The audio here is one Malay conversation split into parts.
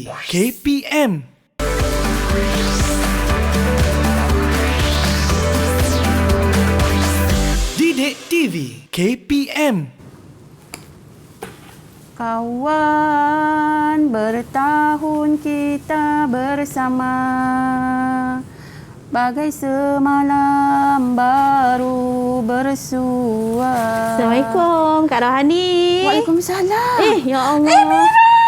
KPM. Didik TV KPM. Kawan, bertahun kita bersama, bagai semalam baru bersua. Assalamualaikum Kak Rohani. Waalaikumsalam. Ya Allah. Mira!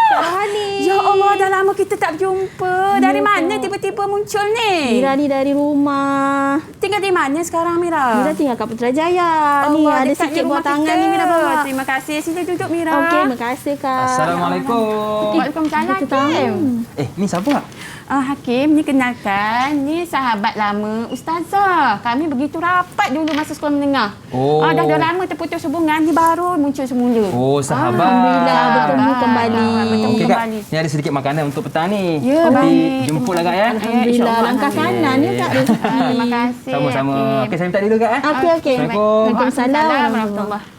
Kak Rohani. Ya Allah, dah lama kita tak berjumpa. Dari mana tiba-tiba muncul ni? Mira ni dari rumah. Tinggal di mana sekarang, Mira? Mira tinggal kat Putrajaya. Ni ada dekat sikit di buah rumah tangan kita. ni Mira bawa. Terima kasih. Sini duduk, Mira. Okey, makasih Kak. Assalamualaikum. Waalaikumsalam, Kita tahu. Hakim. Ni siapa? Hakim, ni kenalkan. Ni sahabat lama Ustazah. Kami begitu rapat dulu masa sekolah menengah. Oh. Dah lama terputus hubungan. Ni baru muncul semula. Oh, sahabat. Alhamdulillah bertemu kembali. Bertemu Okey, Kak. kembali. Ni ada sedikit makanan untuk petang ni. Ya, Nanti baik. jemput lah, Terima Kak, ya. kasih. Alhamdulillah. InsyaAllah. Langkah kanan ni Kak rezeki. Terima kasih. Sama-sama. Hakim. Okey, saya minta dulu, Kak. Okey, okey. Assalamualaikum. Waalaikumsalam. warahmatullahi.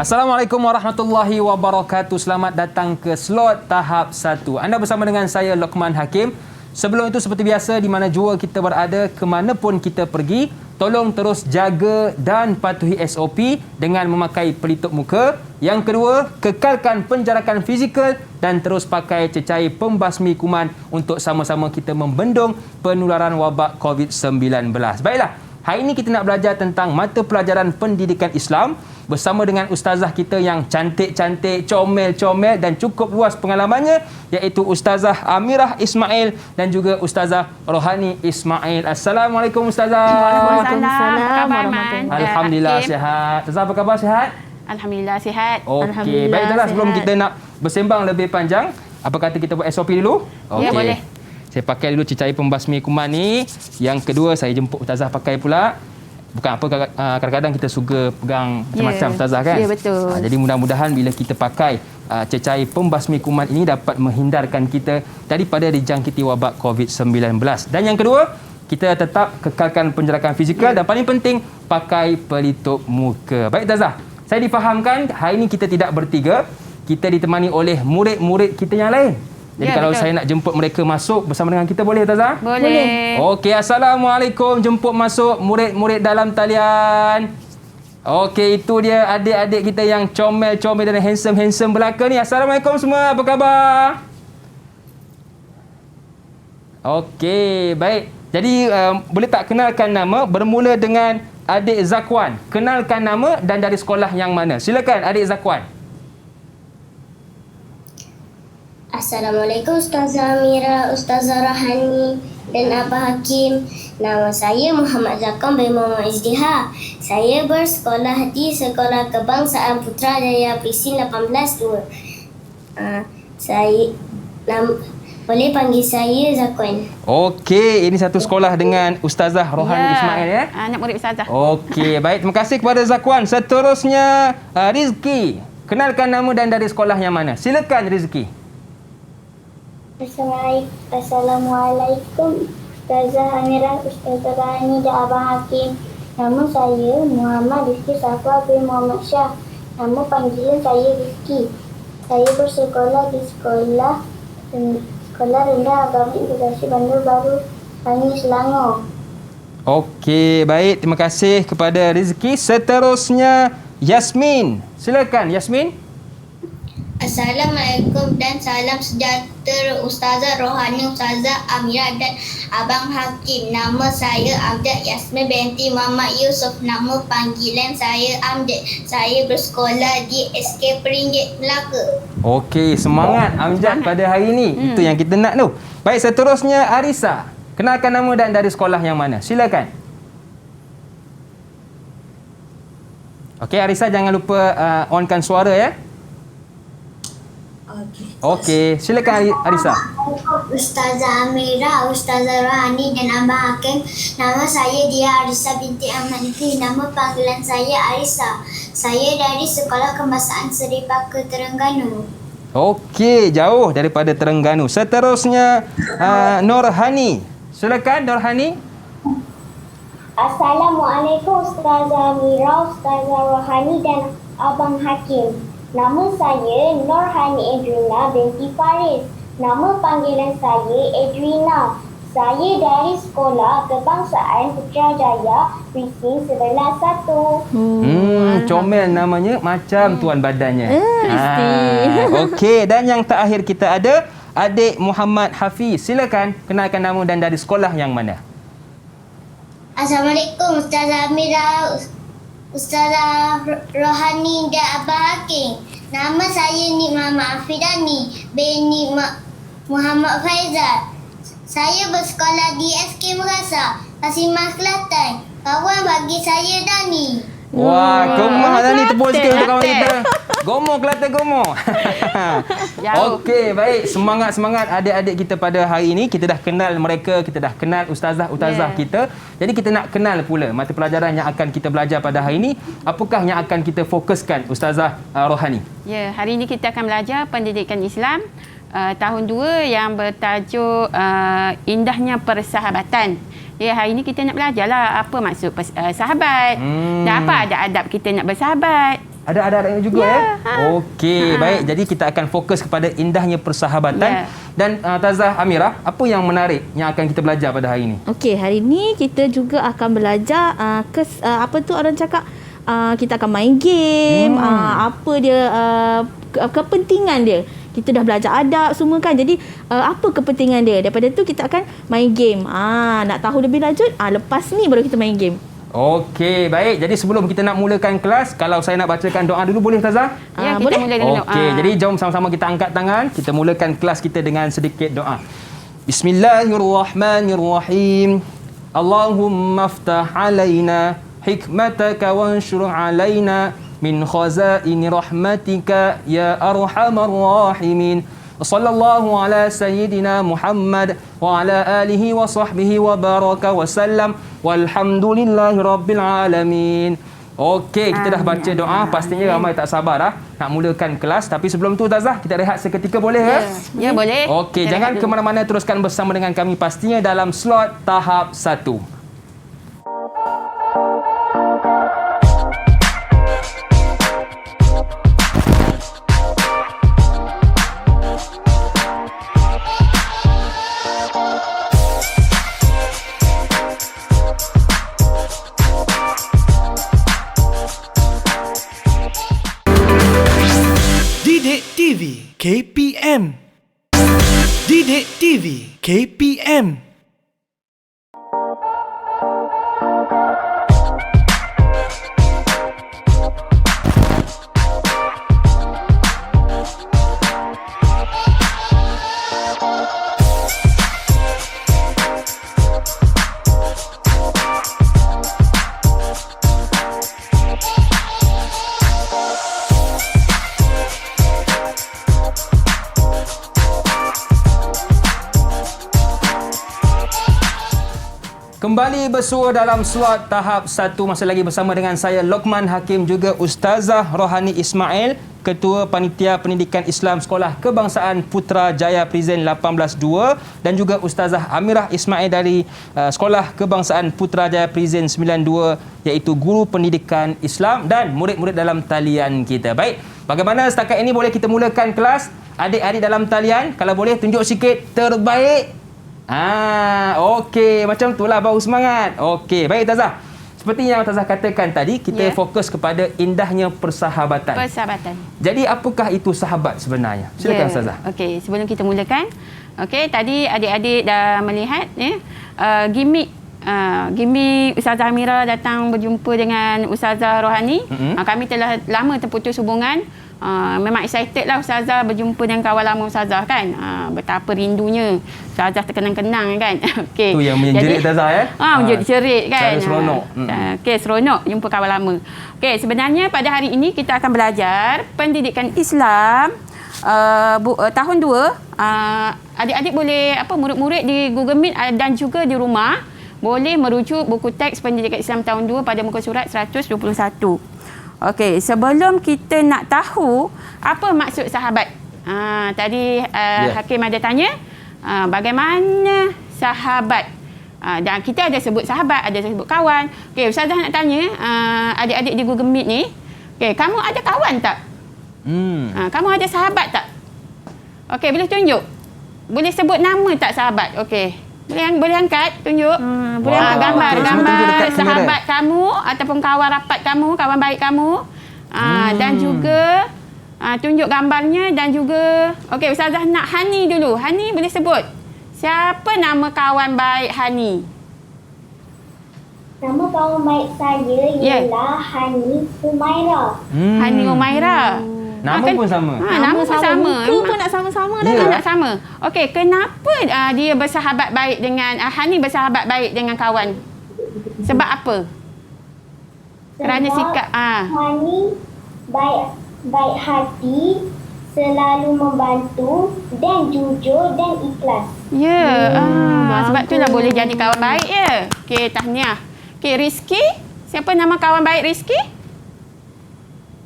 Assalamualaikum warahmatullahi wabarakatuh. Selamat datang ke slot tahap 1. Anda bersama dengan saya Luqman Hakim. Sebelum itu seperti biasa, di mana jua kita berada, ke mana pun kita pergi, tolong terus jaga dan patuhi SOP dengan memakai pelitup muka. Yang kedua, kekalkan penjarakan fizikal dan terus pakai cecair pembasmi kuman untuk sama-sama kita membendung penularan wabak COVID-19. Baiklah, hari ini kita nak belajar tentang mata pelajaran pendidikan Islam bersama dengan ustazah kita yang cantik-cantik, comel-comel dan cukup luas pengalamannya, iaitu Ustazah Amirah Ismail dan juga Ustazah Rohani Ismail. Assalamualaikum Ustazah. Waalaikumsalam. Apa khabar, Man? Alhamdulillah Hakim? sihat. Ustazah apa khabar, sihat? Alhamdulillah sihat. Okey, Alhamdulillah, baik Ustazah, sebelum sihat. kita nak bersembang lebih panjang, apa kata kita buat SOP dulu? Ya, boleh. Saya pakai dulu cecair pembasmi kuman ni. Yang kedua, saya jemput Ustazah pakai pula. Bukan apa, kadang-kadang kita suka pegang macam-macam, Ustazah, kan? Ya, betul. Jadi mudah-mudahan bila kita pakai cecair pembasmi kuman ini dapat menghindarkan kita daripada dijangkiti wabak COVID-19. Dan yang kedua, kita tetap kekalkan penjarakan fizikal dan paling penting, pakai pelitup muka. Baik, Ustazah. Saya difahamkan hari ini kita tidak bertiga. Kita ditemani oleh murid-murid kita yang lain. Jadi Ya, kalau betul. saya nak jemput mereka masuk bersama dengan kita, boleh, Ustazah? Boleh. Okey, Assalamualaikum. Jemput masuk murid-murid dalam talian. Okey, itu dia adik-adik kita yang comel-comel dan handsome-handsome belaka ni. Assalamualaikum semua. Apa khabar? Okey, baik. Jadi, boleh tak kenalkan nama bermula dengan adik Zakwan. Kenalkan nama dan dari sekolah yang mana. Silakan adik Zakwan. Assalamualaikum Ustazah Amira, Ustazah Rohani dan Abah Hakim. Nama saya Muhammad Zakwan bin Muhammad Izdiha. Saya bersekolah di Sekolah Kebangsaan Putrajaya Prisin 18-2. Boleh panggil saya Zakwan. Okey, ini satu sekolah dengan Ustazah Rohani Ismail, ya? Anak murid Ustazah. Okey, baik. Terima kasih kepada Zakwan. Seterusnya, Rizki. Kenalkan nama dan dari sekolah yang mana. Silakan, Rizki. Assalamualaikum Ustazah Amira, Ustazah Rohani dan Abah Hakim. Nama saya Muhammad Rizki Safwa bin Muhammad Shah. Nama panggilan saya Rizki. Saya bersekolah di Sekolah Rendah Agama Integrasi Bandar Baru, Bangi, Selangor. Okey, baik. Terima kasih kepada Rizki. Seterusnya, Yasmin. Silakan, Yasmin. Assalamualaikum dan salam sejahtera Ustazah Rohani, Ustazah Amira dan Abang Hakim. Nama saya Amjad Yasmin binti Muhammad Yusof. Nama panggilan saya Amjad. Saya bersekolah di SK Peringgit, Melaka. Okey, semangat Amjad pada hari ini. Itu yang kita nak tu. Baik, seterusnya Arisa. Kenalkan nama dan dari sekolah yang mana. Silakan. Okey, Arisa, jangan lupa onkan suara, ya. Okey, silakan Arisa. Ustazah Amira, Ustazah Rohani dan Abang Hakim. Nama saya Dia Arisa binti Ahmad Nikri. Nama panggilan saya Arisa. Saya dari Sekolah Kebangsaan Seri Paku, Terengganu. Okey, jauh daripada Terengganu. Seterusnya Nurhani. Silakan Nurhani. Assalamualaikum Ustazah Amira, Ustazah Rohani dan Abang Hakim. Nama saya Nurhani Edrina binti Faris. Nama panggilan saya Edrina. Saya dari Sekolah Kebangsaan Putrajaya, Precinct 111. Comel namanya, macam tuan badannya. mesti. Okey, dan yang terakhir kita ada adik Muhammad Hafiz. Silakan kenalkan nama dan dari sekolah yang mana? Assalamualaikum Ustazah Amira, Ustazah Rohani dan Abang Hakim. Nama saya Nik Muhammad Afidani bin Nik Muhammad Faizal. Saya bersekolah di SK Merasa, Kasimah, Kelantan. Kawan bagi saya Dani. Wah, Gomoh Dani, tepuk sikit untuk kawan Kelantan. kita. Gomoh Kelantan, Gomoh. Jauh. Okey, baik. Semangat-semangat adik-adik kita pada hari ini. Kita dah kenal mereka, kita dah kenal ustazah-ustazah kita. Jadi kita nak kenal pula mata pelajaran yang akan kita belajar pada hari ini. Apakah yang akan kita fokuskan, Ustazah Rohani? Ya, hari ini kita akan belajar pendidikan Islam tahun 2 yang bertajuk Indahnya Persahabatan. Ya, hari ini kita nak belajarlah apa maksud sahabat dan apa adab-adab kita nak bersahabat. Ada adab-adabnya juga Okey, baik. Jadi kita akan fokus kepada indahnya persahabatan. Ya. Dan Tazah Amira, apa yang menarik yang akan kita belajar pada hari ini? Okey, hari ni kita juga akan belajar apa tu orang cakap kita akan main game, apa dia kepentingan dia. Kita dah belajar adab semua kan. Jadi apa kepentingan dia? Daripada tu kita akan main game. Nak tahu lebih lanjut, lepas ni baru kita main game. Okey, baik. Jadi sebelum kita nak mulakan kelas, kalau saya nak bacakan doa dulu boleh Tazah? Ya, kita boleh? mula dengan Okey, jadi jom sama-sama kita angkat tangan. Kita mulakan kelas kita dengan sedikit doa. Bismillahirrahmanirrahim. Allahumma aftah alaina hikmataka wanshur alaina min khazaini rahmatika ya arhamar rahimin. Sallallahu ala sayyidina Muhammad wa ala alihi wa sahbihi wa baraka wa sallam walhamdulillahi rabbil alamin. Okey, kita dah baca doa. Pastinya ramai tak sabar dah nak mulakan kelas. Tapi sebelum tu Tazah, kita rehat seketika boleh ke? Ya, boleh. Okey, Kita jangan rehat ke dulu. mana-mana, teruskan bersama dengan kami pastinya dalam slot tahap 1. Didik TV KPM. Didik TV KPM. Kembali bersua dalam slot tahap 1. Masih lagi bersama dengan saya Luqman Hakim, juga Ustazah Rohani Ismail, Ketua Panitia Pendidikan Islam Sekolah Kebangsaan Putrajaya Present 182, dan juga Ustazah Amirah Ismail dari Sekolah Kebangsaan Putrajaya Present 92, iaitu Guru Pendidikan Islam dan murid-murid dalam talian kita. Baik, bagaimana setakat ini boleh kita mulakan kelas? Adik-adik dalam talian, kalau boleh tunjuk sikit terbaik. Okey, macam itulah baru semangat. Okey, baik Tazah. Seperti yang Tazah katakan tadi, kita fokus kepada indahnya persahabatan. Persahabatan. Jadi apakah itu sahabat sebenarnya? Silakan Ustazah. Okey, sebelum kita mulakan, okey, tadi adik-adik dah melihat gimmick Ustazah Amira datang berjumpa dengan Ustazah Rohani. Kami telah lama terputus hubungan. Memang excited lah Ustazah berjumpa dengan kawan lama Ustazah kan. Betapa rindunya Ustazah terkenang-kenang kan. Okay. Tu yang menjerit Ustazah ya. Menjerit kan. Cara seronok. Okey, seronok jumpa kawan lama. Okey, sebenarnya pada hari ini kita akan belajar pendidikan Islam tahun 2, adik-adik boleh murid-murid di Google Meet dan juga di rumah boleh merujuk buku teks pendidikan Islam tahun 2 pada muka surat 121. Okey, sebelum kita nak tahu apa maksud sahabat. Tadi Hakim ada tanya bagaimana sahabat. Dan kita ada sebut sahabat, ada sebut kawan. Okey, Ustazah nak tanya adik-adik di Google Meet ni, okey, kamu ada kawan tak? Kamu ada sahabat tak? Okey, boleh tunjuk? Boleh sebut nama tak sahabat? Okey. Boleh angkat, tunjuk. Boleh angkat gambar sahabat kamu ataupun kawan rapat kamu, kawan baik kamu. Dan juga tunjuk gambarnya dan juga okey, Ustazah nak Hani dulu. Hani boleh sebut. Siapa nama kawan baik Hani? Nama kawan baik saya ialah Hani Umaira. Hani Umaira. Nama pun sama. Nama pun sama. Muka pun nak sama-sama dah. Dia nak sama. Okey, kenapa dia bersahabat baik dengan Hani bersahabat baik dengan kawan? Sebab apa? Kerana sikap Hani baik hati, selalu membantu dan jujur dan ikhlas. Ya, sebab itulah boleh jadi kawan baik ya. Okey, tahniah. Okey, Rizky. Siapa nama kawan baik Rizky?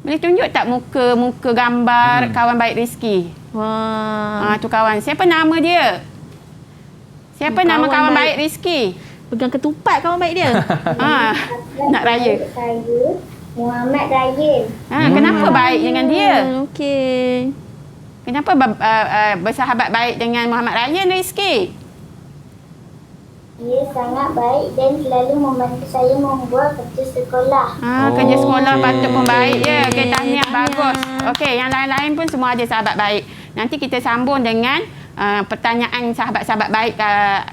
Boleh tunjuk tak muka gambar kawan baik Rizky? Wah. Tu kawan. Siapa nama dia? Siapa nama kawan baik Rizky? Pegang ketupat kawan baik dia. Nak raya. Saya Muhammad Ryan. Kenapa baik dengan dia? Okey. Kenapa bersahabat baik dengan Muhammad Ryan Rizky? Dia sangat baik dan selalu membantu saya membuat kerja sekolah. Kerja sekolah patut pun baik ya. Okey, tahniah, bagus. Okey, yang lain-lain pun semua ada sahabat baik. Nanti kita sambung dengan pertanyaan sahabat-sahabat baik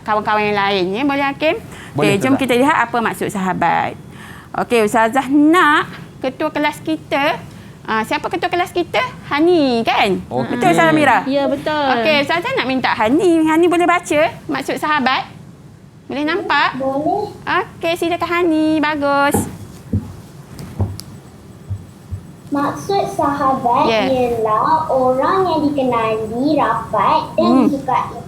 kawan-kawan yang lain ya. Boleh Hakim? Okey, jom kita lihat apa maksud sahabat. Okey, Ustazah nak ketua kelas kita. Siapa ketua kelas kita? Hani kan? Betul Ustazah Mira? Ya, betul. Okey, Ustazah nak minta Hani. Hani boleh baca maksud sahabat? Boleh nampak? Boleh. Okey, silakan Hani. Bagus. Maksud sahabat ialah orang yang dikenali, rapat dan disukai.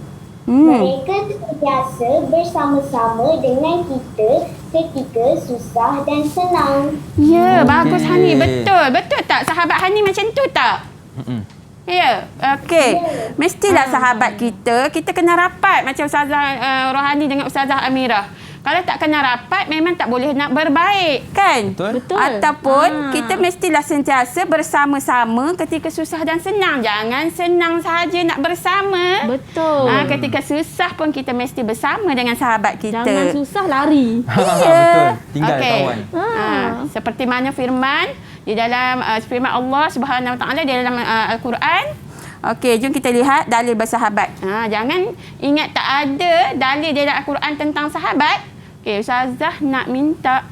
Mereka sentiasa bersama-sama dengan kita ketika susah dan senang. Ya, bagus Hani. Betul. Betul tak sahabat Hani macam tu tak? Ya, okey. Mestilah sahabat kita kena rapat macam Ustazah Rohani dengan Ustazah Amirah. Kalau tak kena rapat, memang tak boleh nak berbaik, kan? Betul. Ataupun kita mestilah sentiasa bersama-sama ketika susah dan senang. Jangan senang saja nak bersama. Betul. Ketika susah pun kita mesti bersama dengan sahabat kita. Jangan susah lari. Betul. Tinggal kawan. Seperti mana firman di dalam firman Allah Subhanahu Wa Taala di dalam Al-Quran. Okey, jom kita lihat dalil bersahabat. Jangan ingat tak ada dalil di dalam Al-Quran tentang sahabat. Okey, Ustazah nak minta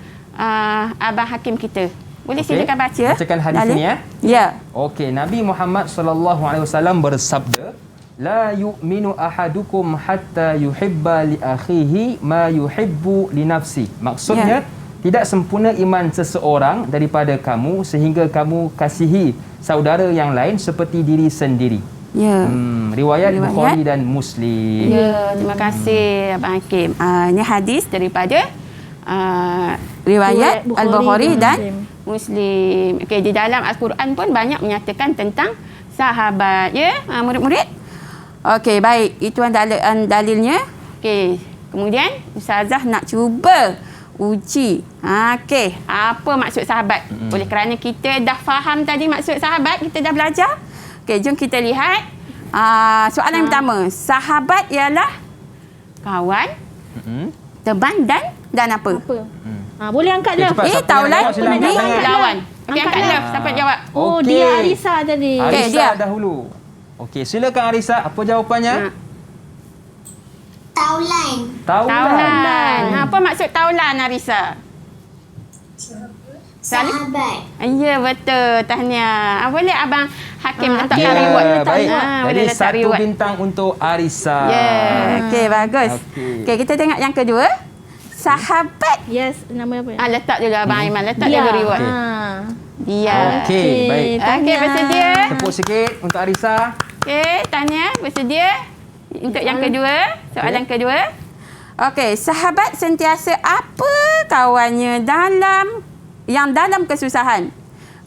Abang Hakim kita. Boleh silakan baca. Bacakan hadis dalil ni ya. Ya. Okey, Nabi Muhammad sallallahu alaihi wasallam bersabda, "La yu'minu ahadukum hatta yuhibba li akhihi ma yuhibbu li nafsi." Maksudnya, tidak sempurna iman seseorang daripada kamu sehingga kamu kasihi saudara yang lain seperti diri sendiri. Ya. Riwayat Bukhari dan Muslim. Ya, terima kasih Abang Hakim. Ini hadis daripada riwayat Al-Bukhari dan Muslim. Okey, di dalam Al-Quran pun banyak menyatakan tentang sahabat ya, murid-murid. Okey, baik. Itu dalilnya. Okey, kemudian Ustazah nak cuba uji. Okey, apa maksud sahabat? Oleh kerana kita dah faham tadi maksud sahabat, kita dah belajar. Okey, jom kita lihat soalan yang pertama. Sahabat ialah kawan, teman dan apa? Boleh angkat Okey, dah. cepat. Siapa Taulan yang jawab, ni silakan. lawan. Okey, Angkat angkat dah. love. Siapa jawab? Oh, Okey. dia Arisa tadi. Okey, Arisa dia. dahulu. Okey, silakan Arisa. Apa jawapannya? Taulan. Taulan. Apa maksud taulan, Arisa? Sahabat. Ya, betul. Tahniah. Boleh Abang Hakim letak Ya, reward. baik. Boleh Jadi letak 1 reward. bintang untuk Arisa. Ya, okey, bagus. Okey. Okey, kita tengok yang kedua. Sahabat. Yes, nama apa? Letak dulu Abang Aiman. Letak Dia. dulu reward. Okey. Dia. Okey, baik. Okey, bersedia? Tepuk sikit untuk Arisa. Okey, Tanya, bersedia? Untuk yang kedua, soalan kedua. Okey, sahabat sentiasa apa kawannya dalam kesusahan?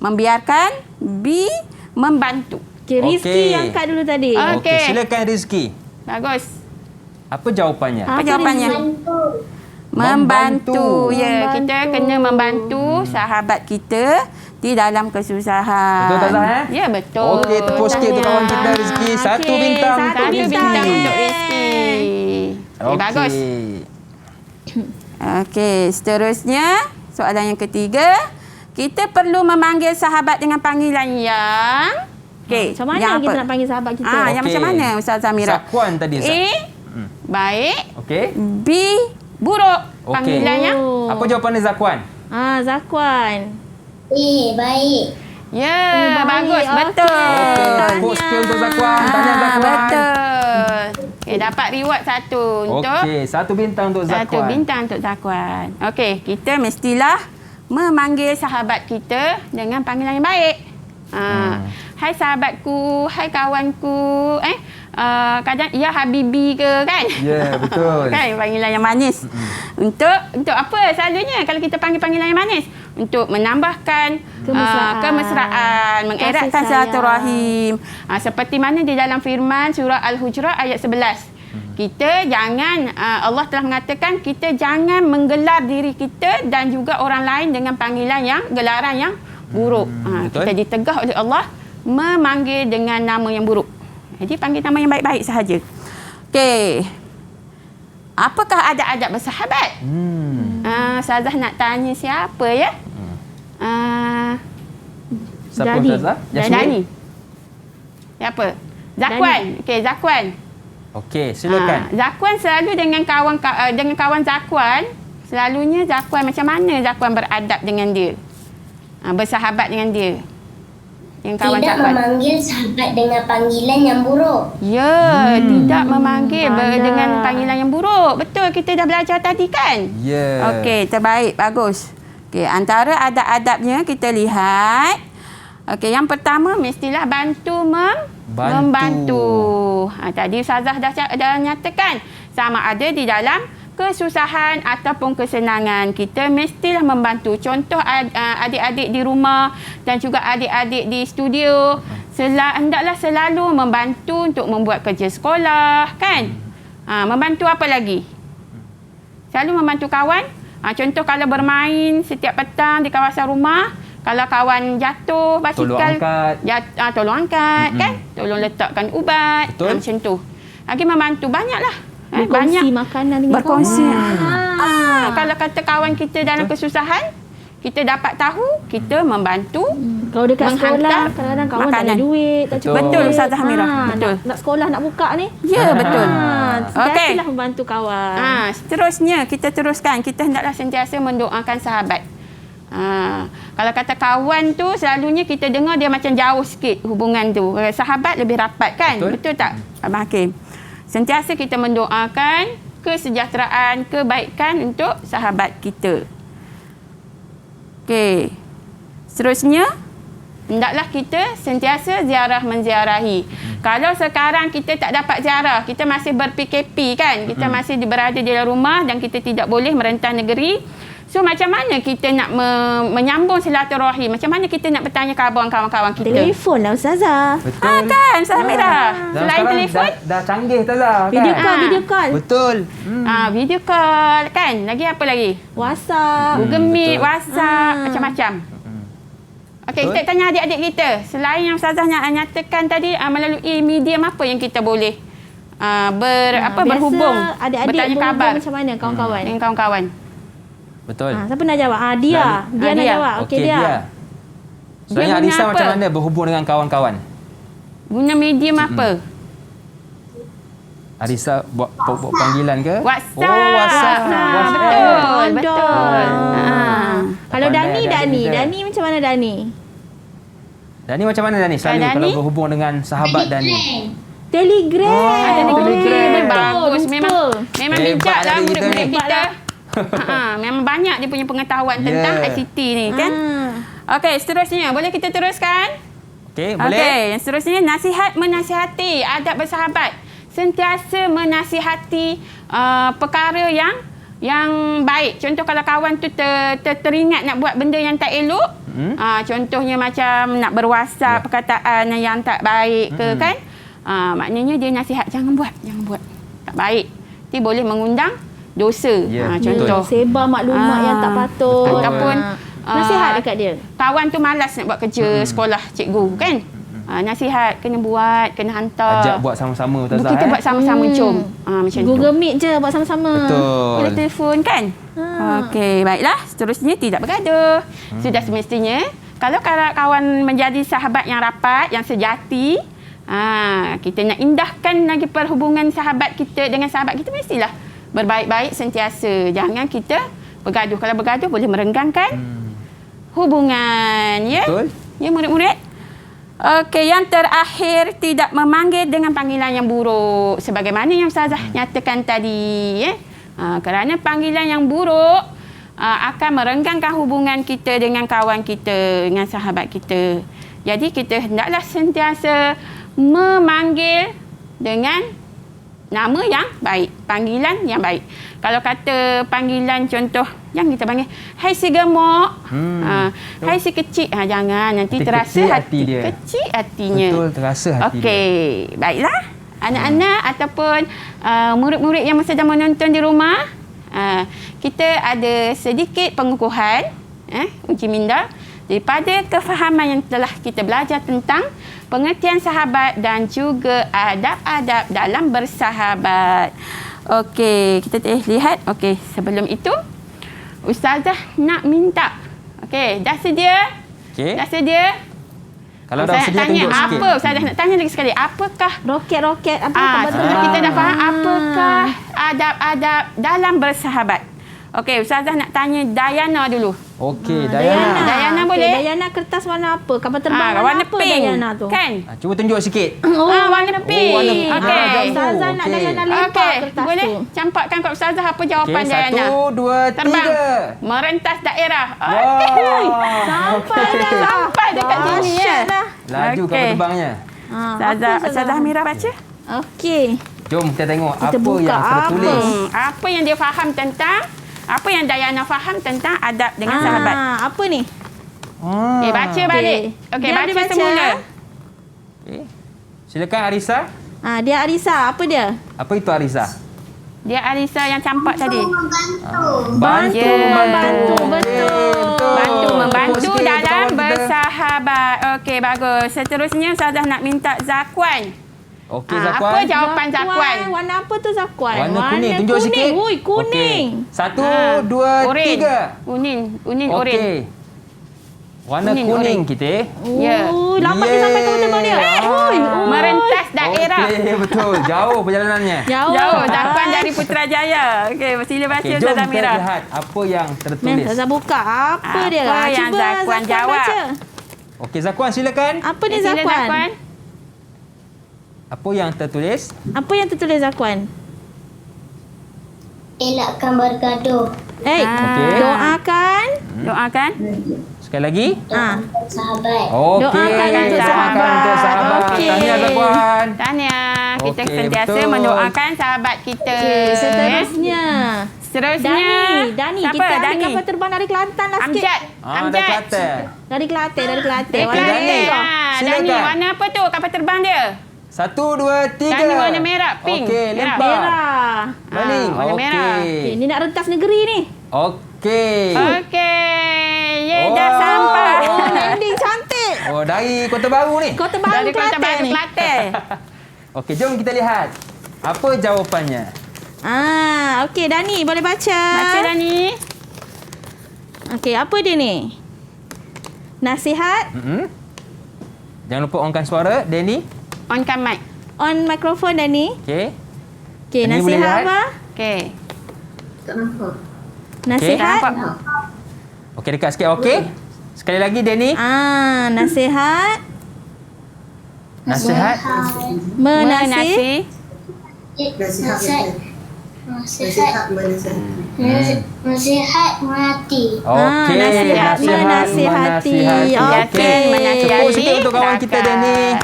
Membiarkan, B, membantu. Okay, Rizky Okey. angkat dulu tadi. Okey. Silakan Rizky. Bagus. Apa jawapannya? Apa jawapannya? Bantu. Membantu. Ya, Membantu. kita kena membantu sahabat kita di dalam kesusahan. Betul tak Zah? Ya, betul. Okey, tepuk sikit untuk kawan kita Rizky. Satu Okey, bintang satu untuk Satu Rizky. bintang untuk Rizky. Okay, bagus. Okey, seterusnya soalan yang ketiga. Kita perlu memanggil sahabat dengan panggilan yang... Okey, Macam mana yang kita apa? nak panggil sahabat kita? Yang Okey. macam mana Ustazah Mira? Zakwan tadi, Zah. A, baik. Okey. B, buruk. Okey. Panggilannya. Oh. Apa jawapannya Zakwan? Zakwan. Baik. Ya, baik. bagus. Okey. Betul. Okey, tepuk sikit untuk Zakwan. Tanya Zakwan. Betul. Okey, dapat reward satu untuk... Okey, satu bintang untuk Zakwan. Satu bintang untuk Zakwan. Okey, kita mestilah memanggil sahabat kita dengan panggilan yang baik. Hai sahabatku, hai kawanku, kadang ya habibi ke kan? Ya, betul. Kan panggilan yang manis. Untuk apa selalunya kalau kita panggil panggilan yang manis? Untuk menambahkan kemesraan, mengeratkan Kasih sayang. silaturahim. Seperti mana di dalam firman surah Al-Hujurat ayat 11. Kita jangan, Allah telah mengatakan kita jangan menggelar diri kita dan juga orang lain dengan panggilan yang, gelaran yang buruk. Betul. Kita ditegah oleh Allah memanggil dengan nama yang buruk. Jadi panggil nama yang baik-baik sahaja. Okey. Apakah adab-adab bersahabat? Ustazah nak tanya siapa ya? Siapa Dani. Ustazah? Dani. Siapa? Zakwan. Okey, Zakwan. Okey, silakan. Zakwan selalu dengan kawan Zakwan, selalunya Zakwan macam mana Zakwan beradab dengan dia? Bersahabat dengan dia. Dengan kawan Tidak Zakwan. memanggil sahabat dengan panggilan yang buruk. Ya, tidak memanggil pandai. dengan panggilan yang buruk. Betul, kita dah belajar tadi kan? Ya. Okey, terbaik. Bagus. Okey, antara adab-adabnya kita lihat. Okey, yang pertama mestilah membantu. Tadi Ustazah dah nyatakan sama ada di dalam kesusahan ataupun kesenangan, kita mestilah membantu. Contoh adik-adik di rumah dan juga adik-adik di studio, hendaklah selalu membantu untuk membuat kerja sekolah, kan? Membantu apa lagi? Selalu membantu kawan. Contoh kalau bermain setiap petang di kawasan rumah, kalau kawan jatuh basikal, tolong angkat, kan? Tolong letakkan ubat, macam tu. Lagi membantu banyaklah. Berkongsi makanan dengan berkongsi. kawan. Kalau kata kawan kita dalam kesusahan, kita dapat tahu, kita membantu. Kalau dekat menghantar sekolah, kadang-kadang kawan tak makanan. ada duit, tak cukup. Betul, duit. Ustazah Amirah. Betul. Nak sekolah, nak buka ni. Ya, betul. Okey. Sentiasalah membantu kawan. Seterusnya, kita teruskan. Kita hendaklah sentiasa mendoakan sahabat. Kalau kata kawan tu, selalunya kita dengar dia macam jauh sikit hubungan tu. Sahabat lebih rapat kan? Betul tak, Abang Hakim? Sentiasa kita mendoakan kesejahteraan, kebaikan untuk sahabat kita. Okey. Seterusnya, hendaklah kita sentiasa ziarah menziarahi. Kalau sekarang kita tak dapat ziarah, kita masih ber-PKP kan? Kita masih berada di dalam rumah dan kita tidak boleh merentah negeri. So macam mana kita nak menyambung silaturahim? Macam mana kita nak bertanya khabar kawan-kawan kita? Telefon lah Ustazah. Betul. Kan, Ustazah Amirah? Dan Selain sekarang telefon, dah canggih Ustazah. Video Kan? call, video call. Betul. video call kan? Lagi apa lagi? WhatsApp. Google Meet, betul. WhatsApp, macam-macam. Okey, Betul. kita tanya adik-adik kita. Selain yang Ustazah nyatakan tadi, melalui medium apa yang kita boleh berhubung, adik-adik bertanya berhubung khabar macam mana kawan-kawan? dengan kawan-kawan? Betul. Siapa nak jawab? Dia. Dia nak Dia. jawab. Okey, dia. Sebenarnya Dia guna Arisa apa? macam mana berhubung dengan kawan-kawan? Guna medium apa? Arisa buat panggilan ke? WhatsApp. Oh, WhatsApp. Betul, betul. Kalau Pandai Dani, adik-adik kita. Dani macam mana Dani? Dani macam mana Dani? Selalu Dani? kalau berhubung dengan sahabat Dani. Telegram. Oh, Telegram. Bagus. Memang Hebat bijak lah adik kita murid-murid ni. kita. Memang banyak dia punya pengetahuan tentang Ya. ICT ni kan. Okey, seterusnya boleh kita teruskan? Okey, boleh. Okey, yang seterusnya nasihat menasihati, adab bersahabat. Sentiasa menasihati perkara yang baik. Contoh kalau kawan tu teringat nak buat benda yang tak elok, contohnya macam nak berwasap perkataan yang tak baik ke kan? Maknanya dia nasihat jangan buat. Tak baik. Dia boleh mengundang dosa. Contoh. Sebar maklumat yang tak patut. Ataupun nasihat dekat dia. Kawan tu malas nak buat kerja sekolah cikgu kan? Nasihat kena buat, kena hantar. Ajak buat sama-sama Ustazah. Kita buat sama-sama jom. Macam tu. Google Meet je buat sama-sama. Betul. Boleh telefon kan? Okey, baiklah. Seterusnya tidak bergaduh. Sudah semestinya kalau kawan menjadi sahabat yang rapat, yang sejati, kita nak indahkan lagi perhubungan sahabat kita dengan sahabat kita, mestilah berbaik-baik sentiasa. Jangan kita bergaduh. Kalau bergaduh boleh merenggangkan hubungan. Ya? Betul. Ya, murid-murid? Okey, yang terakhir, tidak memanggil dengan panggilan yang buruk. Sebagaimana yang Ustazah nyatakan tadi. Kerana panggilan yang buruk akan merenggangkan hubungan kita dengan kawan kita, dengan sahabat kita. Jadi kita hendaklah sentiasa memanggil dengan nama yang baik, panggilan yang baik. Kalau kata panggilan contoh yang kita panggil, hai si gemuk, hai si kecil, jangan, nanti terasa hati dia. Kecil hatinya. Betul, terasa hati dia. Okey, baiklah. Anak-anak ataupun murid-murid yang sedang menonton di rumah, kita ada sedikit pengukuhan, uji minda daripada kefahaman yang telah kita belajar tentang pengertian sahabat dan juga adab-adab dalam bersahabat. Okey, kita lihat. Okey, sebelum itu Ustazah nak minta. Okey, dah sedia? Okey. Dah sedia? Kalau dah sedia tanya tunjuk sikit. apa? Ustazah nak tanya lagi sekali. Apakah Roket-roket apa setelah kita dah faham apakah adab-adab dalam bersahabat? Okey, Ustazah nak tanya Dayana dulu. Okey, Dayana. Dayana Okey, boleh? Dayana kertas warna apa? Kapal terbang warna apa pink. Dayana tu? Kan? Cuba tunjuk sikit. Warna pink. warna pink. Okey. Ustazah nak Okey. Dayana lepak Okey, kertas boleh tu. campakkan kat Ustazah apa jawapan Okey, Dayana? 1, 2, Terbang. 3. Merentas daerah. Sampai dah. Sampai dekat sini ya. Dahsyat lah. Laju Okey. kapal terbangnya. Ustazah Amira baca. Okey. Jom kita tengok Kita apa buka yang tertulis. Apa yang dia faham tentang, apa yang Dayana faham tentang adab dengan sahabat. Apa ni? Okey, baca balik. Okey, Dia baca baca. semula. Okey. Silakan Arisa. Dia Arisa. Apa dia? Apa itu Arisa? Dia Arisa yang campak tadi. Bantu, Ya. membantu. Betul. Bantu membantu Sikit dalam kawan kita. bersahabat. Okey, bagus. Seterusnya Ustazah nak minta Zakwan. Okey, Apa Zakwan. jawapan Zakwan? Warna apa tu Zakwan? Warna kuning. Tunjuk sikit. Ui, kuning. Okey. 1, 2, 3. Kuning, oren. Okey. Warna Kuning, kuning oren. kita. Ya. Lambat dia sampai kapal terbang dia. Ui. Merentas daerah. Okey, betul. Jauh perjalanannya. Jauh, Zakwan dari Putrajaya. Okey, sila baca Okey, jom Ustazah kita Amira. lihat apa yang Mem, tertulis. Ustazah buka. Apa dia? Apa yang Cuba Zakwan jawab? baca. Okey, Zakwan silakan. Apa ni Sila Zakwan? Apa yang tertulis? Apa yang tertulis Zakwan? Elakkan bergaduh. Okey. Doakan. Doakan. Sekali lagi. Sahabat. Okey. Doakan untuk sahabat. Untuk sahabat. Okey. Tahniah Zakwan. Tahniah. Kita Okey, sentiasa betul. mendoakan sahabat kita. Okey, seterusnya. Seterusnya. Dani. Siapa? Kita ada Dani. kapal terbang dari Kelantan lah sikit. Amjad. Dari Amjad. Kelantan. Dari Kelantan. Okey, Warna Dani. merah. Dani, Silakan. warna apa tu kapal terbang dia? 1, 2, 3. Dani warna merah, pink. Okey, Merah. lempar. Merah. Baling. warna merah. Okey, ni nak rentas negeri ni. Okey. Okey. Ye, Oh. dah sampai. Oh, landing cantik. Oh, dari Kota Baru ni. Kota Baru Dari Kota Kelantan Baru ni. Kelantan. Okey, jom kita lihat. Apa jawapannya? Okey Dani boleh baca. Baca Dani. Okey, apa dia ni? Nasihat. Jangan lupa onkan suara, Danny. Onkan mic. On mikrofon Dani. Okey. Okey, Dani boleh nasihat lihat? apa? Okey. Nasihat. Nampak? Okey, dekat sikit. Okey. Sekali lagi, Danny. Nasihat. Nasihat. Menasih. Nasihat. Nasihat menghati. Okey, nasihat menasihati. Okey. Tepuk sikit untuk kawan kita dia ni. Okey,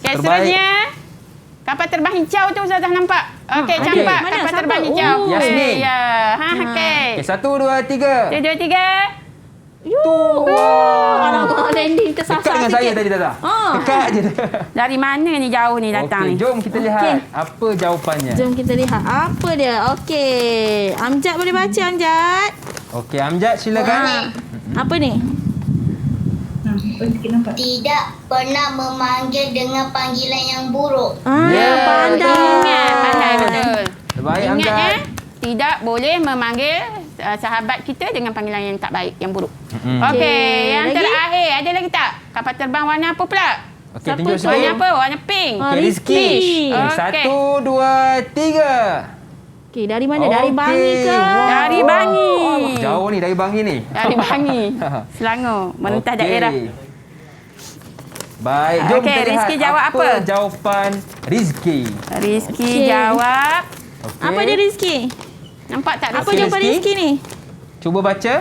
Terbaik. seterusnya kapal terbang hijau tu Ustazah nampak. Okey, okey. campak Mana? kapal Siapa? terbang hijau. Oh, Yasmin. Ya. Okey. Okey, 1, 2, 3. 1, 2, 3. Alamak, Randy tersasar Dekat dengan saya sikit. tadi Tazah. Ah. Dekat je. Dari mana ni jauh ni datang Okey, ni? jom kita lihat Okey. apa jawapannya. Jom kita lihat apa dia. Okey. Amjad boleh baca Amjad? Okey, Amjad silakan. Apa ni? Tidak pernah memanggil dengan panggilan yang buruk. Ya, Pandai. Ingat, pandai betul. Terbaik Ingat Amjad. tidak boleh memanggil sahabat kita dengan panggilan yang tak baik, yang buruk. Mm-mm. Okey, Okey, yang lagi? terakhir ada lagi tak? Kapal terbang warna apa pula? Okey, Siapa tunjuk tu? Warna sikit. apa? Warna pink. Ah, Okey, Rizki. Rizki. Okey. 1, 2, 3. Okey, dari mana? Dari Okey. Bangi ke? Wow. Dari Bangi. Jauh ni dari Bangi ni. Dari Bangi. Selangor, menentah Okey. daerah. Baik, jom Okey, kita lihat Rizki jawab apa? jawapan Rizki. Rizki Okey. jawab. Okey. Apa dia Rizki? Nampak tak Apa Rizki? jawapan Rizki ni? Cuba baca.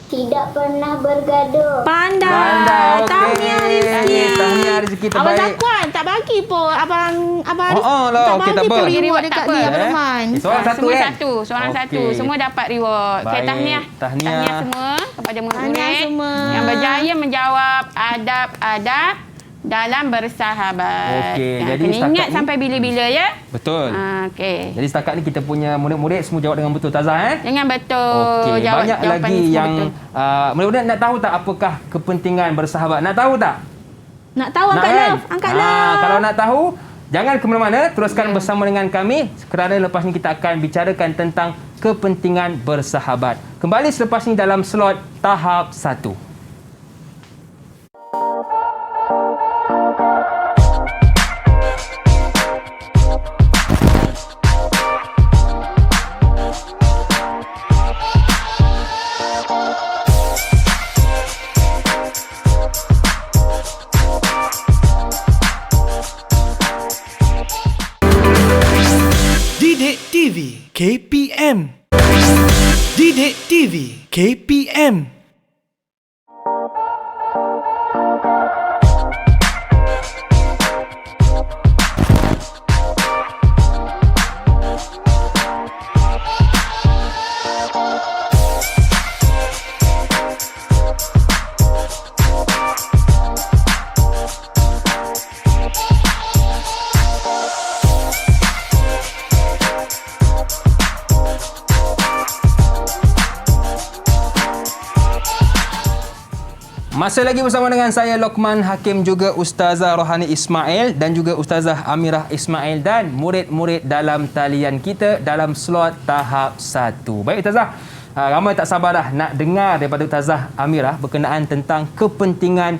Tidak pernah bergaduh. Pandai. Pandai, okey. Tahniah Rizki. Tahniah Rizki, Abang terbaik. Zakwan tak bagi pun. Abang lah, tak okey, bagi tak apa. pun Reward reward tak dekat apa. ni Abang Rahman. Seorang satu semua kan? satu, seorang Okey. satu. Semua dapat reward. Okey, Baik. tahniah. Tahniah. Semua kepada Tahniah murid-murid semua. yang berjaya menjawab adab-adab dalam bersahabat. Okey, jadi kena setakat ingat ni- sampai bila-bila ya. Betul. Okey. Jadi setakat ni kita punya murid-murid semua jawab dengan betul Tazah Dengan betul. Okey, jawab banyak jawapan lagi semua yang betul. murid-murid nak tahu tak apakah kepentingan bersahabat? Nak tahu tak? Nak tahu angkat Nak kan? love. Angkat love. Kalau nak tahu, jangan ke mana-mana, teruskan bersama dengan kami kerana lepas ni kita akan bicarakan tentang kepentingan bersahabat. Kembali selepas ni dalam slot tahap 1. Didik TV KPM. Didik TV KPM. Masih lagi bersama dengan saya Lokman Hakim, juga Ustazah Rohani Ismail dan juga Ustazah Amirah Ismail dan murid-murid dalam talian kita dalam slot tahap 1. Baik Ustazah, ramai tak sabar dah nak dengar daripada Ustazah Amirah berkenaan tentang kepentingan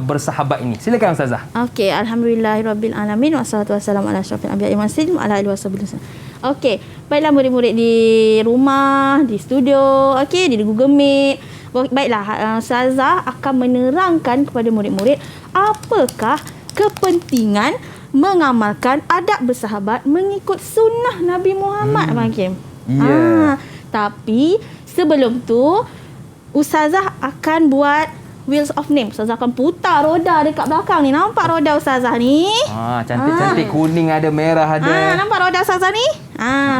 bersahabat ini. Silakan Ustazah. Okey, alhamdulillahirabbil alamin wassalatu wassalamu ala asyrafil anbiya'i wal mursalin wa ala alihi wasallam. Okey, baiklah murid-murid di rumah, di studio, okey, di Google Meet. Baiklah, Ustazah akan menerangkan kepada murid-murid apakah kepentingan mengamalkan adab bersahabat mengikut sunnah Nabi Muhammad, Abang Hakim. Ya. Tapi sebelum tu Ustazah akan buat wheels of name. Ustazah akan putar roda dekat belakang ni. Nampak roda Ustazah ni? Cantik-cantik, kuning ada, merah ada. Nampak roda Ustazah ni?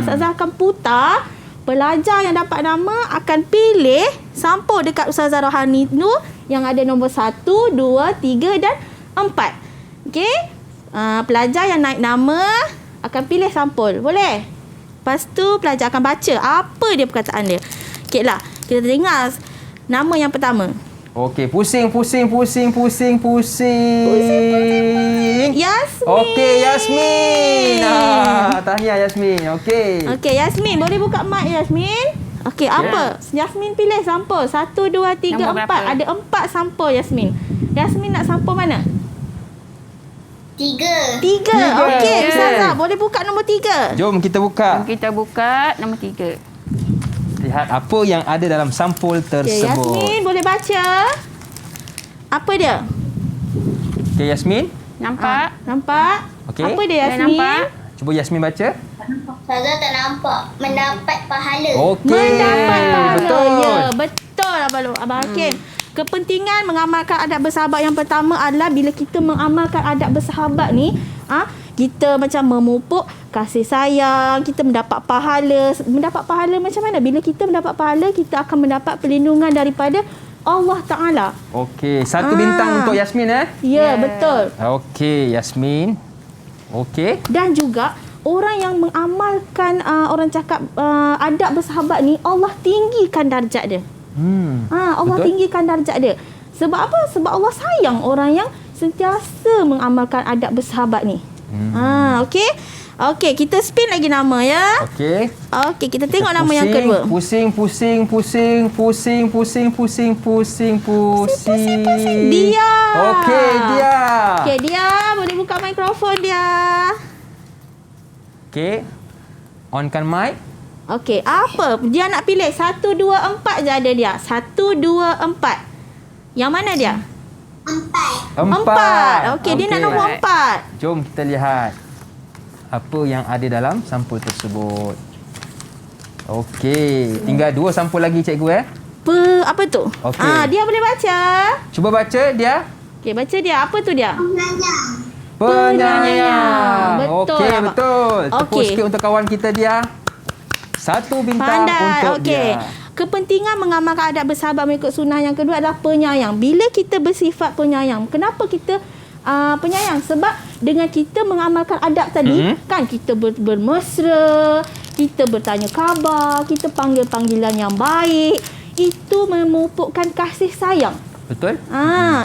Ustazah akan putar. Pelajar yang dapat nama akan pilih sampul dekat Ustazah Rohani tu yang ada nombor 1, 2, 3 dan 4. Okey? Pelajar yang naik nama akan pilih sampul. Boleh? Lepas tu pelajar akan baca apa dia perkataan dia. Okeylah, kita dengar nama yang pertama. Okey, pusing. Yasmin. Okey, Yasmin. Tahniah Yasmin. Okey. Okey, Yasmin, boleh buka mic Yasmin? Okey, apa? Yasmin pilih sampul. 1, 2, 3, Nombor 4. berapa? Ada 4 sampul Yasmin. Yasmin nak sampul mana? 3. 3. Okey, Okey. Ustazah, boleh buka nombor 3. Jom kita buka. Kita buka nombor 3. Lihat apa yang ada dalam sampul Okey, tersebut. Yasmin boleh baca. Apa dia? Okey, Yasmin. Nampak? Nampak? Okey. Apa dia Dah Yasmin? nampak? Cuba Yasmin baca. Ustazah tak nampak. Mendapat pahala. Okey. Mendapat pahala. Betul. Ya, betul Abang Hakim. Kepentingan mengamalkan adab bersahabat yang pertama adalah bila kita mengamalkan adab bersahabat ni, kita macam memupuk kasih sayang, kita mendapat pahala. Mendapat pahala macam mana? Bila kita mendapat pahala, kita akan mendapat perlindungan daripada Allah Ta'ala. Okey, 1 bintang untuk Yasmin Ya, betul. Okey, Yasmin. Okey. Dan juga orang yang mengamalkan orang cakap adab bersahabat ni, Allah tinggikan darjat dia. Allah betul. tinggikan darjat dia. Sebab apa? Sebab Allah sayang orang yang sentiasa mengamalkan adab bersahabat ni. Okey. Okey, kita spin lagi nama ya. Okey. Okey, kita tengok nama yang kedua. Pusing. Dia. Okey, dia. Okey, dia boleh buka mikrofon dia. Okey. Onkan mic. Okey, apa? Dia nak pilih 1 2 4 je ada dia. 1 2 4. Yang mana dia? 4. Okey, dia nak nombor 4. Jom kita lihat apa yang ada dalam sampul tersebut. Okey, tinggal 2 sampul lagi cikgu Apa tu? Okey. Dia boleh baca. Cuba baca dia. Okey, baca dia. Apa tu dia? Penyayang. Betul, Okey, Abang. betul. Tepuk Okey. sikit untuk kawan kita dia. 1 bintang untuk Okey. dia. Kepentingan mengamalkan adab bersahabat mengikut sunnah yang kedua adalah penyayang. Bila kita bersifat penyayang, kenapa kita penyayang? Sebab dengan kita mengamalkan adab tadi, kan kita bermesra, kita bertanya khabar, kita panggil panggilan yang baik, itu memupukkan kasih sayang. Betul?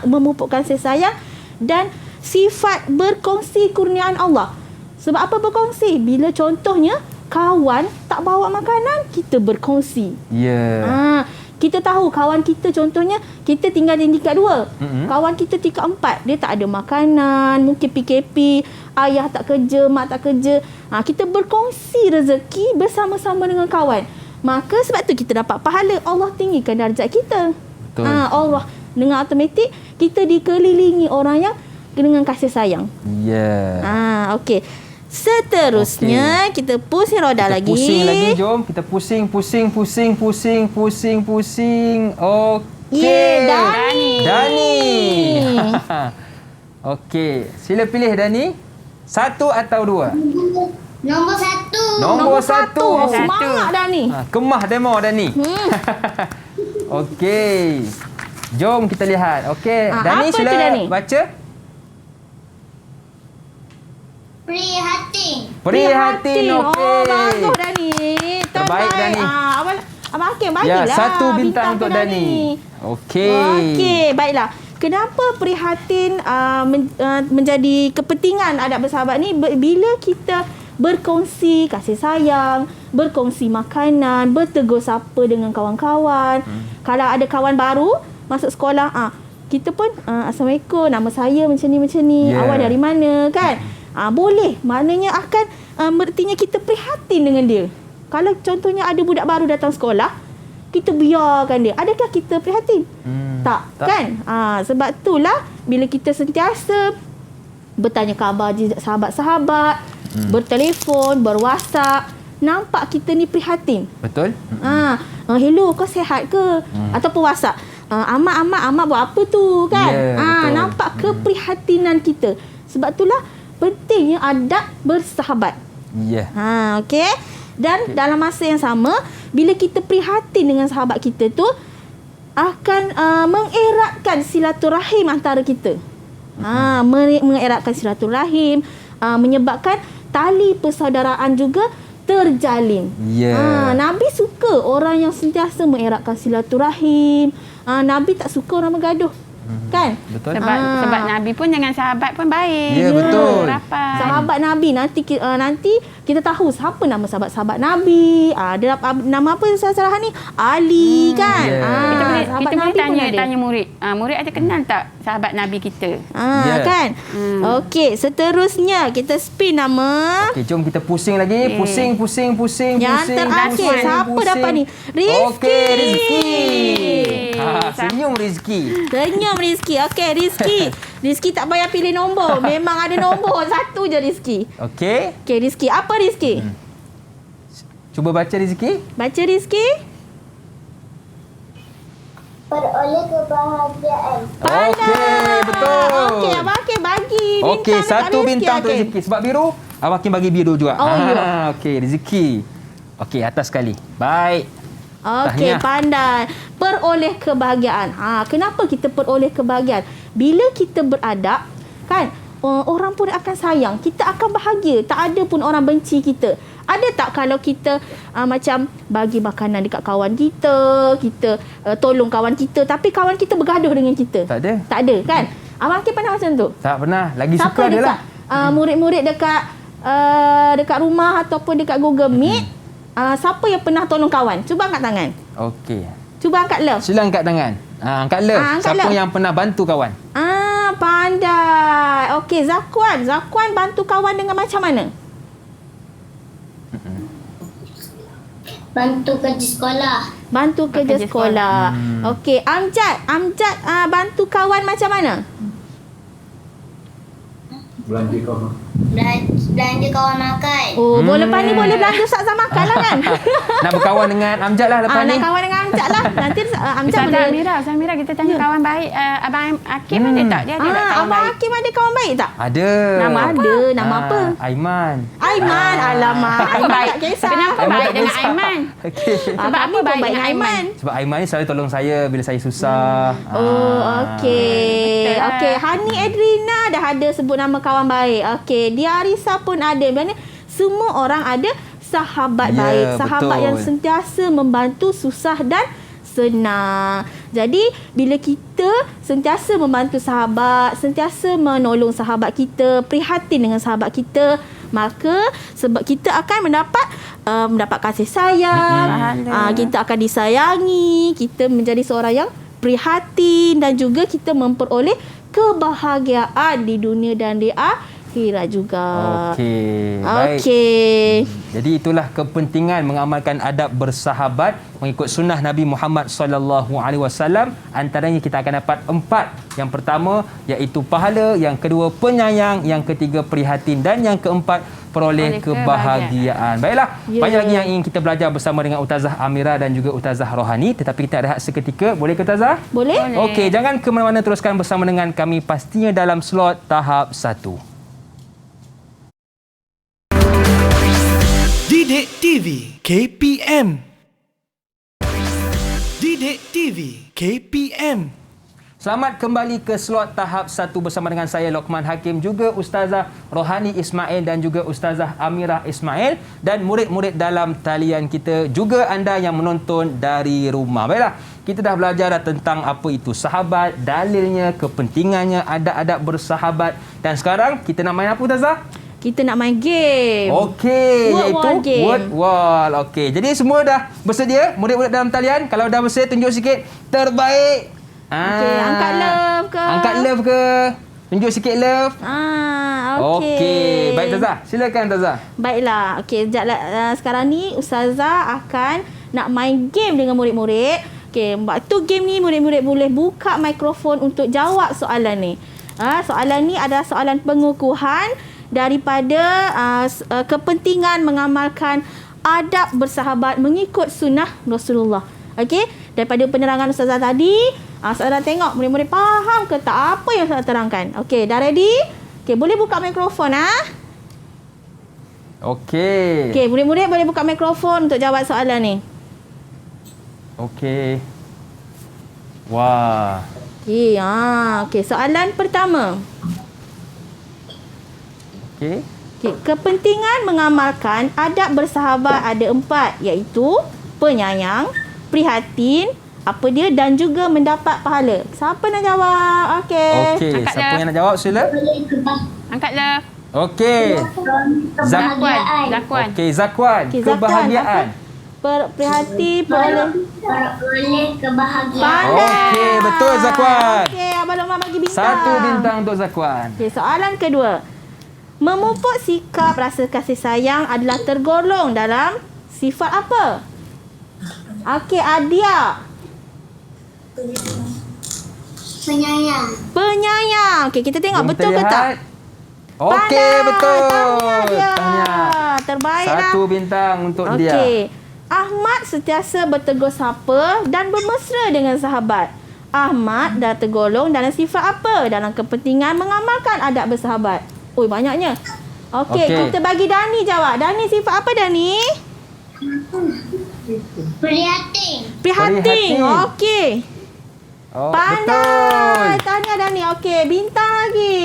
Memupukkan kasih sayang dan sifat berkongsi kurniaan Allah. Sebab apa berkongsi? Bila contohnya kawan tak bawa makanan, kita berkongsi. Ya. Kita tahu kawan kita, contohnya kita tinggal di tingkat 2. Kawan kita tingkat 4, dia tak ada makanan, mungkin PKP, ayah tak kerja, mak tak kerja. Kita berkongsi rezeki bersama-sama dengan kawan. Maka sebab tu kita dapat pahala. Allah tinggikan darjat kita. Betul. Allah dengan automatik kita dikelilingi orang yang dengan kasih sayang. Ya. Okey. Seterusnya kita pusing roda Kita lagi. pusing lagi, jom. Kita pusing. Okey. Dani. Okey. Sila pilih Dani. 1 atau 2? Nombor 1. Nombor 1. Semangat dah ni. Kemah demo Dani. Okey. Jom kita lihat. Okey. Dani apa tu, sila Dani? baca. Prihatin. Okey. Bagus Dani. Terbaik, Dani. Abang Hakim Ya, bagilah 1 bintang untuk ke Dani. Okey. Okey, baiklah. Kenapa prihatin menjadi kepentingan adab bersahabat ni? Bila kita berkongsi kasih sayang, berkongsi makanan, bertegur sapa dengan kawan-kawan. Kalau ada kawan baru masuk sekolah, kita pun Assalamualaikum, nama saya macam ni. Yeah. Awak dari mana kan? Boleh. Maknanya akan artinya kita prihatin dengan dia. Kalau contohnya ada budak baru datang sekolah, kita biarkan dia. Adakah kita prihatin? Tak kan? Sebab itulah bila kita sentiasa bertanya khabar sahabat-sahabat, bertelefon, berwhatsapp, nampak kita ni prihatin. Betul? Hello, kau sihat ke? Ataupun WhatsApp. Amat buat apa tu kan? Yeah, betul. Nampak keprihatinan kita. Sebab itulah pentingnya adab bersahabat. Ya. Okey. Dan dalam masa yang sama, bila kita prihatin dengan sahabat kita tu, akan mengeratkan silaturahim antara kita. Mengeratkan silaturahim, menyebabkan tali persaudaraan juga terjalin. Ya. Nabi suka orang yang sentiasa mengeratkan silaturahim. Nabi tak suka orang bergaduh. Kan? Betul. Sebab Nabi pun dengan sahabat pun baik. Ya, betul. Rapat. Sahabat Nabi nanti kita tahu siapa nama sahabat-sahabat Nabi. Ada nama apa Ustazah ni? Ali kan? Yeah. Kita boleh tanya murid. Murid ada kenal tak sahabat Nabi kita? Yeah. Kan? Okey, seterusnya kita spin nama. Okey, jom kita pusing lagi. Pusing. Yang terakhir, siapa dapat ni? Rizki. Okey, Rizki. Senyum Rizki. Rizki. Okey, Rizki tak payah pilih nombor. Memang ada nombor. Satu je Rizki. Okey. Okey, Rizki. Apa Rizki? Cuba baca Rizki. Baca Rizki. Peroleh kebahagiaan. Okey, betul. Okey, Abang Hakim bagi bintang Okey, dekat satu Rizki, bintang untuk Hakim. Rizki. Sebab biru, Abang Hakim bagi biru juga. Oh, ya. Okey, Rizki. Okey, atas sekali. Baik. Okey, Tahniah. pandai. Peroleh kebahagiaan. Kenapa kita peroleh kebahagiaan? Bila kita beradab, kan, orang pun akan sayang. Kita akan bahagia. Tak ada pun orang benci kita. Ada tak kalau kita macam bagi makanan dekat kawan kita, kita tolong kawan kita, tapi kawan kita bergaduh dengan kita? Tak ada. Tak ada, kan? Abang Hakim pernah macam tu? Tak pernah. Lagi Siapa suka dia dekat lah. murid-murid dekat rumah ataupun dekat Google Meet, siapa yang pernah tolong kawan? Cuba angkat tangan. Okey. Cuba angkat love. Sila angkat tangan. Angkat love. Angkat Siapa love. yang pernah bantu kawan? Pandai. Okey, Zakwan. Zakwan bantu kawan dengan macam mana? Bantu kerja sekolah. Bantu kerja sekolah. Okey, Amjad. Amjad bantu kawan macam mana? Belanja kawan makan. Oh, lepas ni boleh belanja Ustazah makan lah kan? Nak berkawan dengan Amjad lah lepas ni. Nak kawan dengan Amjad lah. Nanti Amjad Ustazah boleh. Amira, kita tanya kawan baik Abang Hakim ada tak? Dia ada tak kawan Abang baik? Hakim ada kawan baik tak? Ada. Nama apa? Ada. Nama apa? Aiman. Aiman. Alamak. Aiman tak kisah. Kenapa Aiman baik tak dengan kisah. Aiman? Okey. Sebab Kami apa pun baik dengan Aiman? Sebab Aiman ni selalu tolong saya bila saya susah. Oh, okey. Betul. Okey, Hani Edrina dah ada sebut nama kawan baik. Okey, Dia Arisa pun ada. Maksudnya semua orang ada sahabat Ya, baik, sahabat betul. yang sentiasa membantu susah dan senang. Jadi, bila kita sentiasa membantu sahabat, sentiasa menolong sahabat kita, prihatin dengan sahabat kita, maka sebab kita akan mendapat kasih sayang, kita akan disayangi, kita menjadi seorang yang prihatin dan juga kita memperoleh kebahagiaan di dunia dan di akhirat juga. Okey. Baik. Okey. Jadi itulah kepentingan mengamalkan adab bersahabat mengikut sunnah Nabi Muhammad sallallahu alaihi wasallam. Antaranya kita akan dapat 4. Yang pertama iaitu pahala, yang kedua penyayang, yang ketiga prihatin dan yang keempat peroleh kebahagiaan. Baiklah, banyak lagi yang ingin kita belajar bersama dengan Ustazah Amira dan juga Ustazah Rohani, tetapi kita rehat seketika. Boleh ke Ustazah? Boleh? Okey, jangan ke mana-mana, teruskan bersama dengan kami pastinya dalam slot tahap 1. Didik TV KPM. Didik TV KPM. Selamat kembali ke slot tahap 1 bersama dengan saya Lokman Hakim, juga Ustazah Rohani Ismail dan juga Ustazah Amira Ismail dan murid-murid dalam talian kita, juga anda yang menonton dari rumah. Baiklah, kita dah belajar tentang apa itu sahabat, dalilnya, kepentingannya, adab-adab bersahabat, dan sekarang kita nak main apa Ustazah? Kita nak main game. Okey, Word iaitu wall game. word wall. Okey, jadi semua dah bersedia? Murid-murid dalam talian, kalau dah bersedia tunjuk sikit terbaik. Okey, angkat love ke? Angkat love ke? Tunjuk sikit love. Okey. Okey. Baik Tazah, silakan Tazah. Baiklah. Okey, sekarang ni Ustazah akan nak main game dengan murid-murid. Okey, waktu game ni murid-murid boleh buka mikrofon untuk jawab soalan ni. Soalan ni adalah soalan pengukuhan daripada kepentingan mengamalkan adab bersahabat mengikut sunnah Rasulullah. Okey, daripada penerangan Ustazah tadi, Ustazah tengok murid-murid faham ke tak apa yang Ustazah terangkan. Okey, dah ready? Okey, boleh buka mikrofon Okey. Okey, murid-murid boleh buka mikrofon untuk jawab soalan ni. Okey. Wah. Okey, okey, soalan pertama. Okey. Okey, kepentingan mengamalkan adab bersahabat ada 4, iaitu penyayang, prihatin, apa dia, dan juga mendapat pahala. Siapa nak jawab? Okey. Okey, Angkat siapa love. yang nak jawab sila? Angkat love. Okey. Kebahagiaan. Zakwan. Okey, Zakwan. Okey, Zakwan, Kebahagiaan. Prihatin, peroleh Peroleh kebahagiaan. pandai. Okey, betul Zakwan. Okey, Abang Lokman bagi bintang. 1 bintang untuk Zakwan. Okey, soalan kedua. Memupuk sikap rasa kasih sayang adalah tergolong dalam sifat apa? Okey, Adia. Penyayang. Penyayang. Okey, kita tengok Jom betul kita ke tak? lihat. Okey, Pandai. betul. Tahniah dia. Tahniah. terbaik lah. 1 bintang untuk dia. Okey. Ahmad sentiasa bertegur sapa dan bermesra dengan sahabat. Ahmad dah tergolong dalam sifat apa? Dalam kepentingan mengamalkan adab bersahabat. Oi, banyaknya. Okey, kita bagi Dani jawab. Dani sifat apa Dani? Prihatin. Prihatin. Okey. Oh, Pandai. betul. Tahniah Dani. Okey, bintang lagi.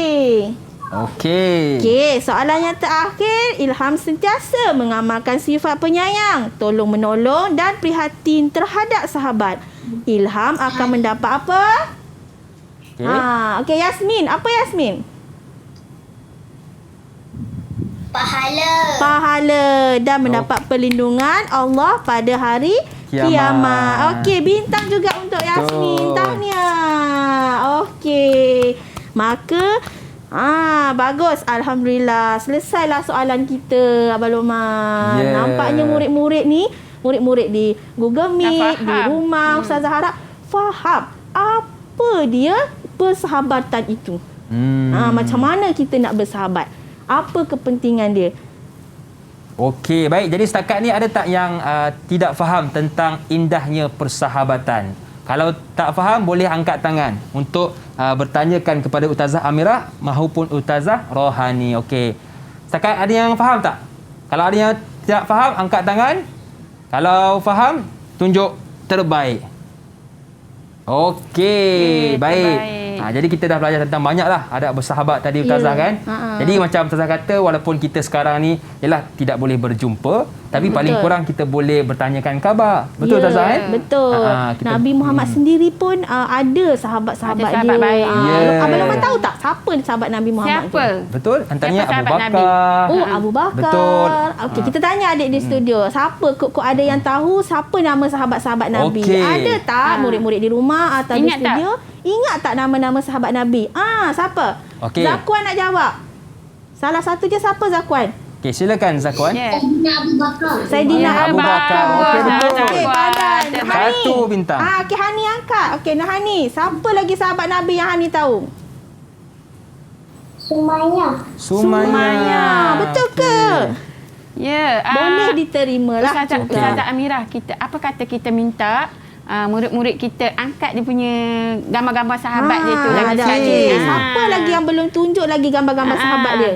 Okey. Okey, soalan yang terakhir. Ilham sentiasa mengamalkan sifat penyayang, tolong menolong dan prihatin terhadap sahabat. Ilham akan mendapat apa? Okey. Okey, Yasmin. Apa Yasmin? Pahala. Pahala dan mendapat perlindungan Allah pada hari kiamat. Okey, bintang juga untuk Yasmin. Tahniah. Okey. Maka bagus. Alhamdulillah. Selesailah soalan kita, Abang Luqman. Yeah. Nampaknya murid-murid di Google Meet, di rumah, Ustazah harap faham apa dia persahabatan itu. Macam mana kita nak bersahabat? Apa kepentingan dia? Okey, baik. Jadi setakat ni ada tak yang tidak faham tentang indahnya persahabatan? Kalau tak faham, boleh angkat tangan untuk bertanyakan kepada Ustazah Amirah maupun Ustazah Rohani. Okey. Setakat ada yang faham tak? Kalau ada yang tidak faham, angkat tangan. Kalau faham, tunjuk terbaik. Okey, baik. Jadi kita dah belajar tentang banyaklah adab bersahabat tadi Ustazah kan. Jadi macam Ustazah kata, walaupun kita sekarang ni ialah tidak boleh berjumpa, tapi paling kurang kita boleh bertanyakan khabar. Betul Ustazah kan? Betul. Nabi Muhammad sendiri pun ada sahabat-sahabat dia. Sahabat baik. Abang Luqman tahu tak siapa sahabat Nabi Muhammad Siapa? tu? Betul. Antaranya Siapa Abu sahabat Nabi? Bakar. Abu Bakar. Betul. Okey, kita tanya adik di studio. Siapa kok ada yang tahu siapa nama sahabat-sahabat Nabi? Okey. Ada tak murid-murid di rumah atau di Ingat studio? Ingat tak nama-nama sahabat Nabi? Siapa? Okey. Zakwan nak jawab. Salah satu je siapa Zakwan? Okey, silakan Zakwan. Yeah. Abu Bakar. Saidina Abu Abu Bakar. Bakar. Okey, betul. Okey, pandai. Hani. 1 bintang. Okey, Hani angkat. Okey, Hani. Siapa lagi sahabat Nabi yang Hani tahu? Sumayyah. Betul ke? Ya. Boleh diterima lah. Ustazah Amirah, apa kata kita minta murid-murid kita angkat dia punya gambar-gambar sahabat dia tu lagi sekali. Siapa lagi yang belum tunjuk lagi gambar-gambar sahabat dia?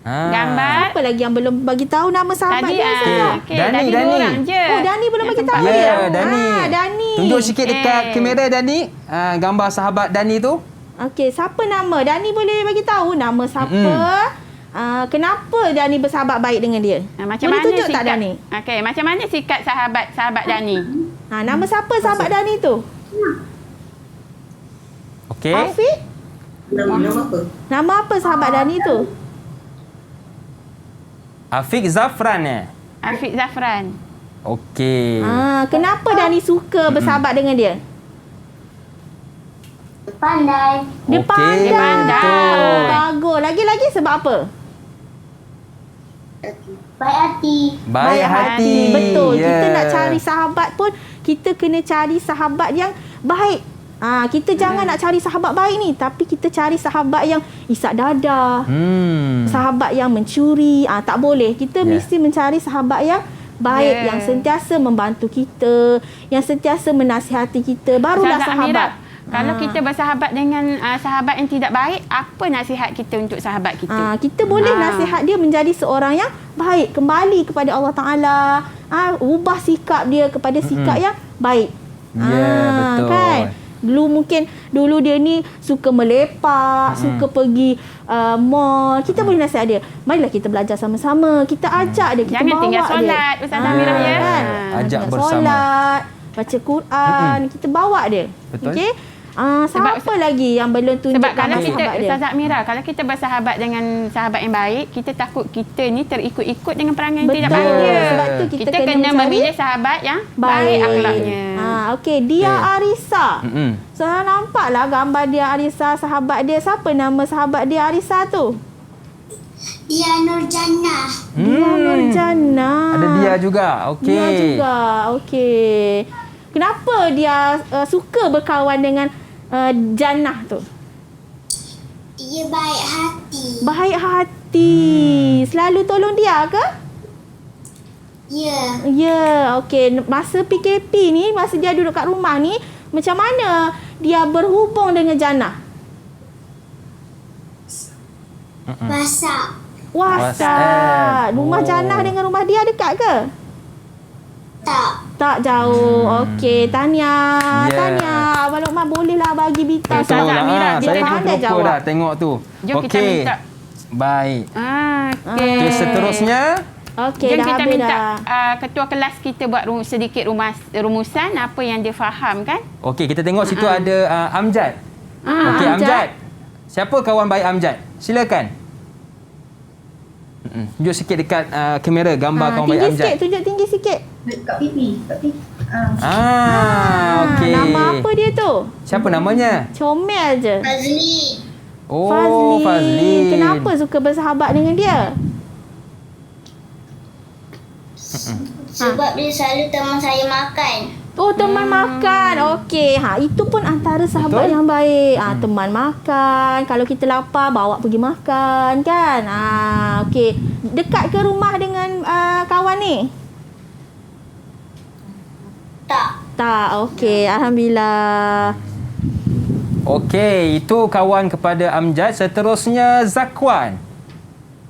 Gambar. Siapa lagi yang belum bagi tahu nama sahabat Tadi dia? Ustazah? Dani. dua orang je. Oh, Dani belum bagi tahu Ya, dia. Dani. Dani. Tunjuk sikit dekat kamera Dani, gambar sahabat Dani tu. Okey, siapa nama? Dani boleh bagi tahu nama siapa? Kenapa Dani bersahabat baik dengan dia? Macam boleh mana tunjuk tak sikap Dani? Okey, macam mana sikap sahabat Dani? Nama siapa sahabat Dani tu? Okey. Afiq? Nama apa sahabat Dani tu? Afiq Zafran Afiq Zafran. Okey. Kenapa Dani suka bersahabat dengan dia? Pandai. Dia Okey, pandai. dia pandai. Oh, bagus. Lagi-lagi sebab apa? Baik hati. Baik hati. Betul. Ya. Kita nak cari sahabat pun, kita kena cari sahabat yang baik. Kita jangan nak cari sahabat baik ni, tapi kita cari sahabat yang isak dadah. Sahabat yang mencuri, tak boleh. Kita mesti mencari sahabat yang baik, yang sentiasa membantu kita, yang sentiasa menasihati kita, barulah Ustazah sahabat. Amirah, kalau kita bersahabat dengan sahabat yang tidak baik, apa nasihat kita untuk sahabat kita? Kita boleh nasihat dia menjadi seorang yang baik, kembali kepada Allah Ta'ala, ubah sikap dia kepada sikap yang baik. Ya, betul. Kan? Dulu dia ni suka melepak, suka pergi mall. Kita boleh nasihat dia. Marilah kita belajar sama-sama. Kita ajak dia, kita Jangan bawa tinggal solat, dia. Ustazah Amirah ya. Kan? Ajak Tinggal bersama. solat, baca Quran, kita bawa dia. Betul. Okey? Siapa lagi yang belum tunjukkan Sebab kalau kita, sahabat dia? Ustazah Amirah, kalau kita bersahabat dengan sahabat yang baik, kita takut kita ni terikut-ikut dengan perangai yang tidak Betul. baik dia. Sebab tu kita kena mencari memilih sahabat yang baik akhlaknya. Okey, Dia Arisa. So, nampaklah gambar Dia Arisa, sahabat dia. Siapa nama sahabat Dia Arisa tu? Dia Nurjannah. Dia Nurjannah. Ada dia juga. Okey. Dia juga. Okey. Kenapa dia suka berkawan dengan Jannah tu? Dia baik hati. Baik hati. Selalu tolong dia ke? Ya. Ya, okey. Masa PKP ni, masa dia duduk kat rumah ni, macam mana dia berhubung dengan jannah? WhatsApp. WhatsApp. Rumah Oh. jannah dengan rumah dia dekat ke? Tak. Tak jauh. Okey, tahniah. Ya. Tahniah. Abang Lokman bolehlah bagi bintang. Betul Ustazah lah. Amira, dia Saya pandai pun terlupa jawab. dah tengok tu. Jom kita Okey. minta. Baik. Okey. Okey, seterusnya. Okey, Jom dah kita habis minta dah. ketua kelas kita buat sedikit rumusan apa yang dia faham kan. Okey, kita tengok situ ada Amjad. Okey, Amjad. Amjad. Siapa kawan baik Amjad? Silakan. Tunjuk sikit dekat kamera gambar kawan baik tinggi Amjad. sikit, tunjuk tinggi sikit. Kat pipi. Okey. Nama apa dia tu? Siapa namanya? Comel je. Fazli. Oh, Fazli. Kenapa suka bersahabat dengan dia? Sebab dia selalu teman saya makan. Oh, teman makan. Okey. Itu pun antara sahabat Betul. yang baik. Teman makan. Kalau kita lapar, bawa pergi makan kan. Okey. Dekat ke rumah dengan kawan ni? Tak. Tak. Okey. Alhamdulillah. Okey, itu kawan kepada Amjad. Seterusnya Zakwan.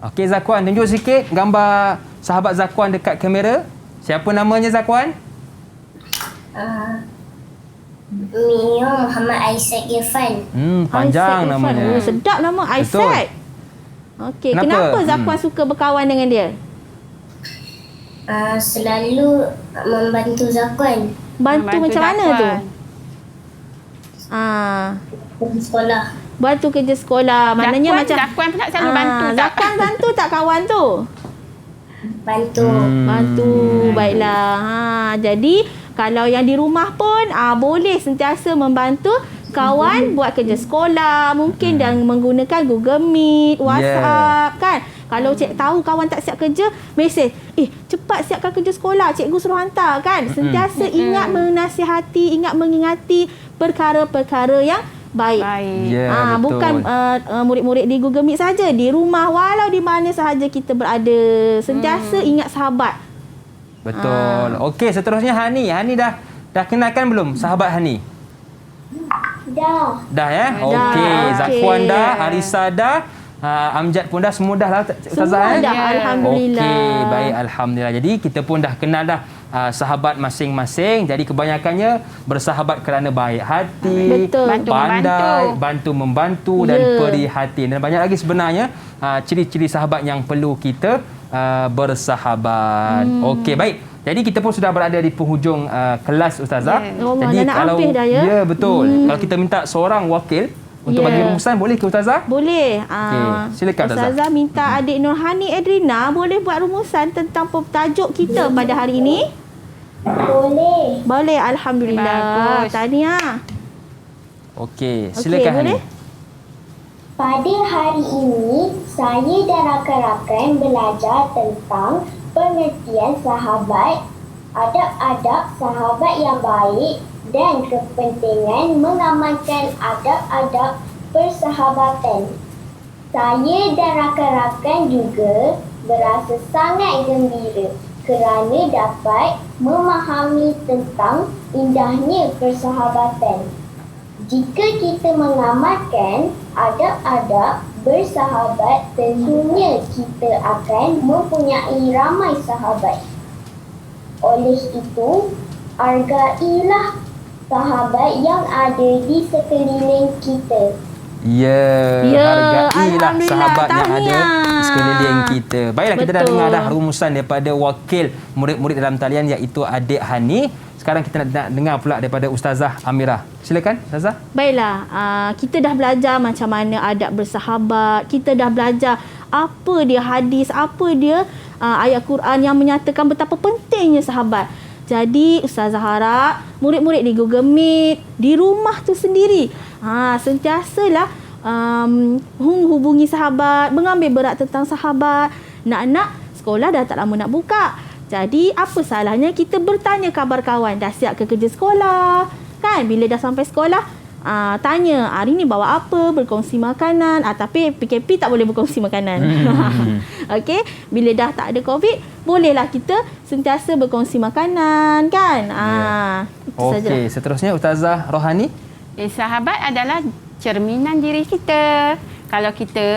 Okey, Zakwan, tunjuk sikit gambar sahabat Zakwan dekat kamera. Siapa namanya Zakwan? Mio Muhammad Aisyah Irfan. Panjang Isaac Irfan. namanya. Oh, sedap nama Betul. Isaac. Okey, Kenapa? kenapa Zakwan suka berkawan dengan dia? Selalu membantu Zakwan Bantu macam mana tu? pergi sekolah. Bantu kerja sekolah. Maknanya macam Zakwan pula selalu bantu tak? Zakwan bantu tak kawan tu? Bantu. Bantu. Baiklah. Jadi kalau yang di rumah pun boleh sentiasa membantu kawan buat kerja sekolah. Mungkin dan menggunakan Google Meet, WhatsApp kan. Kalau cik tahu kawan tak siap kerja, mesej, cepat siapkan kerja sekolah, cikgu suruh hantar kan. Sentiasa ingat menasihati, ingat mengingati perkara-perkara yang baik. Ya, betul. Bukan murid-murid di Google Meet saja, di rumah walau di mana sahaja kita berada, sentiasa ingat sahabat. Betul. Okey, seterusnya Hani. Hani dah kenalkan belum sahabat Hani? Dah. Dah ya? Dah, Okey, okey. Zakwan dah, Arisa dah, Amjad pun dah, semua dah lah Ustazah. Semua dah, alhamdulillah. Okey, baik, alhamdulillah. Jadi kita pun dah kenal dah sahabat masing-masing. Jadi kebanyakannya bersahabat kerana baik hati, Betul. pandai, bantu membantu dan Ya. perhatian. Dan banyak lagi sebenarnya ciri-ciri sahabat yang perlu kita bersahabat. Okey, baik. Jadi kita pun sudah berada di penghujung kelas Ustazah. Oh, Jadi nak kalau habis dah ya? ya betul. Kalau kita minta seorang wakil untuk Ya. bagi rumusan, boleh ke Ustazah? Boleh. silakan, Ustazah. Ustazah minta adik Nurhani Edrina boleh buat rumusan tentang tajuk kita pada hari ini? Boleh. Boleh, alhamdulillah. Bagus. Tahniah. Okey, Okey, silakan Hani. boleh? Pada hari ini, saya dan rakan-rakan belajar tentang pengertian sahabat, adab-adab sahabat yang baik dan kepentingan mengamalkan adab-adab persahabatan. Saya dan rakan-rakan juga berasa sangat gembira kerana dapat memahami tentang indahnya persahabatan. Jika kita mengamalkan adab-adab bersahabat, tentunya kita akan mempunyai ramai sahabat. Oleh itu, hargailah sahabat yang ada di sekeliling kita. Ya, Ya, hargailah alhamdulillah. sahabat yang ada di Tahniah. sekeliling kita. Baiklah, kita dah Betul. dengar dah rumusan daripada wakil murid-murid dalam talian iaitu adik Hani. Sekarang kita nak dengar pula daripada Ustazah Amira. Silakan, Ustazah. Baiklah, kita dah belajar macam mana adab bersahabat. Kita dah belajar apa dia hadis, apa dia ayat Quran yang menyatakan betapa pentingnya sahabat. Jadi Ustazah harap murid-murid di Google Meet, di rumah tu sendiri, sentiasalah hubungi sahabat, mengambil berat tentang sahabat. Nak-nak sekolah dah tak lama nak buka. Jadi apa salahnya kita bertanya khabar kawan, dah siap ke kerja sekolah? Kan bila dah sampai sekolah, tanya hari ni bawa apa, berkongsi makanan. Tapi PKP tak boleh berkongsi makanan. Okey, bila dah tak ada COVID, bolehlah kita sentiasa berkongsi makanan kan. Itu Okey, seterusnya Ustazah Rohani. Sahabat adalah cerminan diri kita. Kalau kita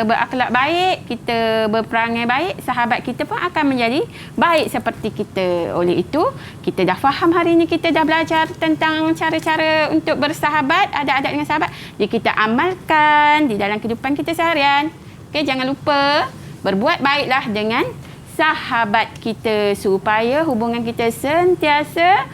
berakhlak baik, kita berperangai baik, sahabat kita pun akan menjadi baik seperti kita. Oleh itu, kita dah faham hari ini, kita dah belajar tentang cara-cara untuk bersahabat, adab-adab dengan sahabat. Jadi kita amalkan di dalam kehidupan kita seharian. Okey, jangan lupa berbuat baiklah dengan sahabat kita supaya hubungan kita sentiasa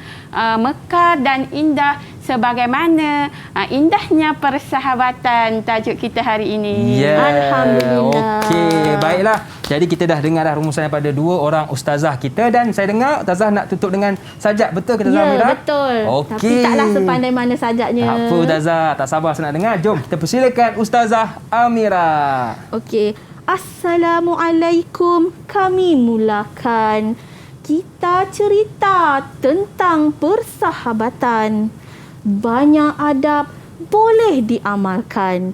mekar dan indah sebagaimana indahnya persahabatan tajuk kita hari ini. Alhamdulillah. Okey, baiklah. Jadi kita dah dengar dah rumusan daripada dua orang ustazah kita dan saya dengar ustazah nak tutup dengan sajak, betul ke Ustazah Amira? Ya, betul. Okey. Tapi taklah sepandai mana sajaknya. Tak apa ustazah, tak sabar saya nak dengar. Jom kita persilakan Ustazah Amira. Okey. Assalamualaikum. Kami mulakan. Kita cerita tentang persahabatan. Banyak adab boleh diamalkan.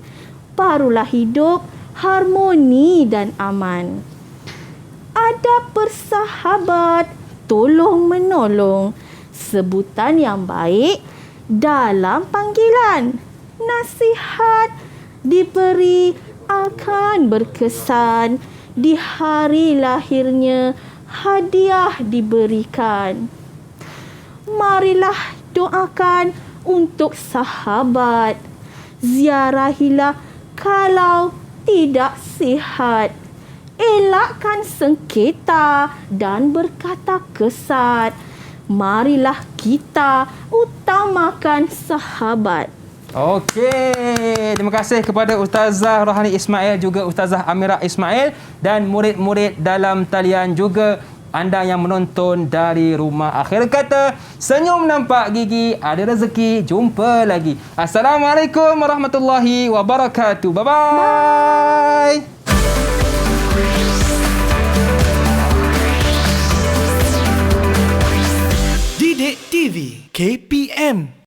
Barulah hidup harmoni dan aman. Adab bersahabat, tolong menolong. Sebutan yang baik dalam panggilan. Nasihat diberi akan berkesan. Di hari lahirnya hadiah diberikan. Marilah doakan untuk sahabat. Ziarahilah kalau tidak sihat. Elakkan sengketa dan berkata kesat. Marilah kita utamakan sahabat. Okey, terima kasih kepada Ustazah Rohani Ismail juga Ustazah Amira Ismail dan murid-murid dalam talian juga anda yang menonton dari rumah. Akhir kata, senyum nampak gigi, ada rezeki, jumpa lagi. Assalamualaikum warahmatullahi wabarakatuh. Bye-bye. Didik TV KPM